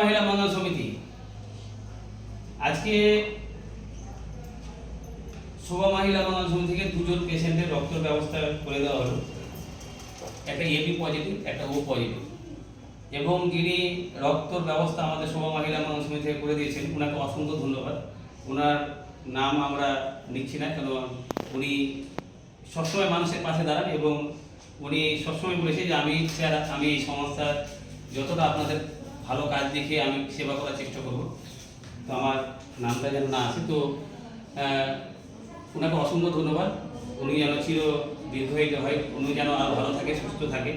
মহিলা মঙ্গল সমিতি আজকে শোভা মহিলা মঙ্গল সমিতি থেকে দুজন পেশেন্টের রক্তের ব্যবস্থা করে দেওয়া হলো, একটা এবি পজিটিভ একটা ও পজিটিভ, এবং যিনি রক্তর ব্যবস্থা আমাদের শোভা মহিলা মঙ্গল সমিতি থেকে করে দিয়েছেন ওনাকে অসংখ্য ধন্যবাদ। ওনার নাম আমরা নিচ্ছি না, কেন উনি সবসময় মানুষের পাশে দাঁড়ান এবং উনি সবসময় বলেছে যে আমি স্যার আমি এই সংস্থার যতটা আপনাদের ভালো কাজ দেখে আমি সেবা করার চেষ্টা করব। তো আমার নামটা যেন না আসে, তো ওনাকে অসংখ্য ধন্যবাদ। উনি যেন চির দীর্ঘায়িত হয়, উনি যেন আরও ভালো থাকে, সুস্থ থাকে।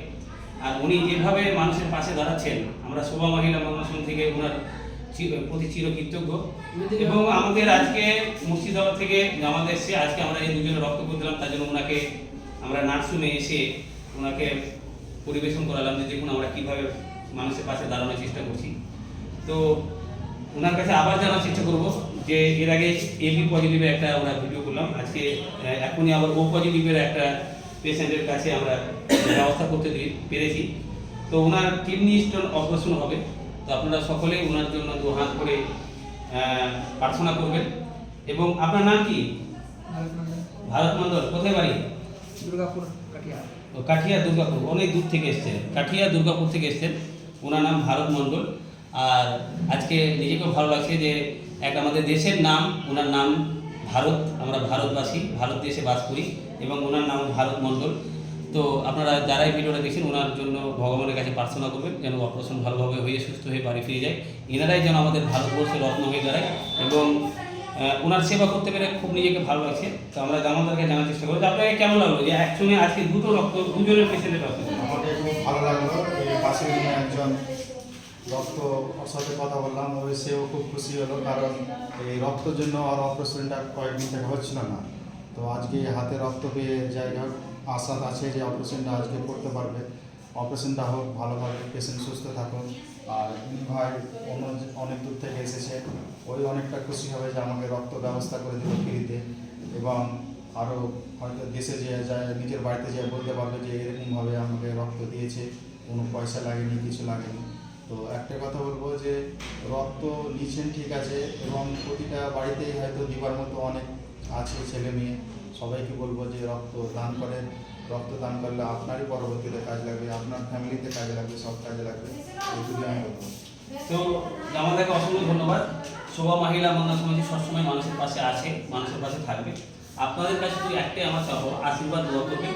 আর উনি যেভাবে মানুষের পাশে দাঁড়াচ্ছেন আমরা শোভা মহিলা মঙ্গল সমিতি থেকে ওনার প্রতি চির কৃতজ্ঞ। এবং আমাদের আজকে মুর্শিদাবাদ থেকে আমাদের এসে আজকে আমরা এই দুজনে রক্ত করে দিলাম, তার জন্য ওনাকে আমরা নার্সিংহোমে এসে ওনাকে পরিবেশন করালাম যে দেখুন আমরা কীভাবে মানুষের পাশে দাঁড়ানোর চেষ্টা করছি। তো ওনার কাছে আবার জানার চেষ্টা করবো যে এর আগে এবি পজিটিভের একটা আমরা ভিডিও করলাম, আজকে এখনই আবার ও পজিটিভের একটা পেশেন্টের কাছে আমরা ব্যবস্থা করতে পেরেছি। তো ওনার কিডনি স্টোন অপারেশন হবে, তো আপনারা সকলেই ওনার জন্য দু হাত করে প্রার্থনা করবেন। এবং আপনার নাম কি? ভারত মন্ডল। কোথায় বাড়ি? দুর্গাপুর, কাঠিয়া। কাঠিয়া দুর্গাপুর, অনেক দূর থেকে এসছেন, কাঠিয়া দুর্গাপুর থেকে এসছেন। ওনার নাম ভারত মন্ডল। আর আজকে নিজেকেও ভালো লাগছে যে এক আমাদের দেশের নাম, ওনার নাম ভারত, আমরা ভারতবাসী, ভারত দেশে বাস করি, এবং ওনার নাম ভারত মন্ডল। তো আপনারা যারাই ভিডিওটা দেখছেন ওনার জন্য ভগবানের কাছে প্রার্থনা করবেন যেন অপারেশন ভালোভাবে হয়ে সুস্থ হয়ে বাড়ি ফিরে যায়, এনারাই যেন আমাদের ভারতবর্ষের রত্ন হয়ে দাঁড়ায়। এবং ওনার সেবা করতে পেরে খুব নিজেকে ভালো লাগছে। তো আমরা আমাদেরকে জানার চেষ্টা করবো যে আপনাকে কেমন লাগলো যে একসঙ্গে আজকে দুজনের পেশেন্টের রক্ত? আমাকে খুব ভালো লাগলো, এই পাশের দিনে একজন রক্ত ওর সাথে কথা বললাম, ওই সেও খুব খুশি হলো, কারণ এই রক্তের জন্য আর অপারেশনটা কয়েকদিন থেকে হচ্ছিল না। তো আজকে হাতে রক্ত পেয়ে যাই হোক আশা আছে যে অপারেশনটা আজকে করতে পারবে, অপারেশনটা হোক ভালোভাবে, পেশেন্ট সুস্থ থাকুক। আর ভাই অনেক দূর থেকে এসেছে, ওই অনেকটা খুশি হবে যে আমাকে রক্ত ব্যবস্থা করে দিল ফ্রিতে, এবং আরও হয়তো দেশে যে যায় নিজের বাড়িতে যেয়ে বলতে পারবে যে এরকমভাবে আমাকে রক্ত দিয়েছে, কোনো পয়সা লাগেনি, কিছু লাগেনি। তো একটা কথা বলবো যে রক্ত নিচ্ছেন ঠিক আছে, এবং প্রতিটা বাড়িতেই হয়তো দিবার মতো অনেক আছে ছেলে মেয়ে, সবাইকে বলবো যে রক্ত দান করেন। রক্ত দান করলে আপনারই পরবর্তীতে কাজ লাগবে, আপনার ফ্যামিলিতে কাজে লাগবে, সব কাজে লাগবে, এইটুকুই আমি বলবো। তো আমাদেরকে অসংখ্য ধন্যবাদ। শোভা মহিলা মঙ্গল সমিতি সবসময় মানুষের পাশে আছে, মানুষের পাশে থাকবে। আপনাদের কাছে শুধু একটাই আমার চাবো, আশীর্বাদ দোয়া করবেন,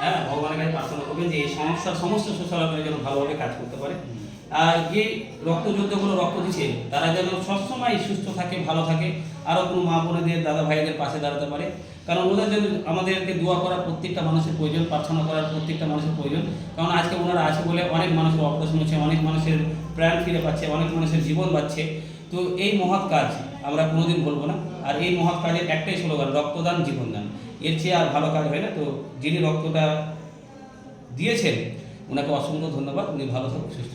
হ্যাঁ, ভগবানের কাছে প্রার্থনা করবেন যে এই সংস্থার সমস্ত সোশ্যাল যেন ভালোভাবে কাজ করতে পারে। আর যে রক্তযোদ্ধাগুলো রক্ত দিচ্ছে তারা যেন সবসময় সুস্থ থাকে, ভালো থাকে, আরও কোনো মা বোনেদের দাদা ভাইদের পাশে দাঁড়াতে পারে। কারণ ওদের জন্য আমাদেরকে দোয়া করার প্রত্যেকটা মানুষের প্রয়োজন, প্রার্থনা করার প্রত্যেকটা মানুষের প্রয়োজন। কারণ আজকে ওনারা আছে বলে অনেক মানুষের অপারেশন হচ্ছে, অনেক মানুষের প্রাণ ফিরে পাচ্ছে, অনেক মানুষের জীবন বাঁচছে। তো এই মহৎ কাজ আমরা কোনোদিন বলবো না। আর এই মহৎ কাজের একটাই স্লোগান, রক্তদান জীবনদান, এর চেয়ে আর ভালো কাজ হয় না। তো যিনি রক্তটা দিয়েছেন ওনাকে অসংখ্য ধন্যবাদ, উনি ভালো থাকুন, সুস্থ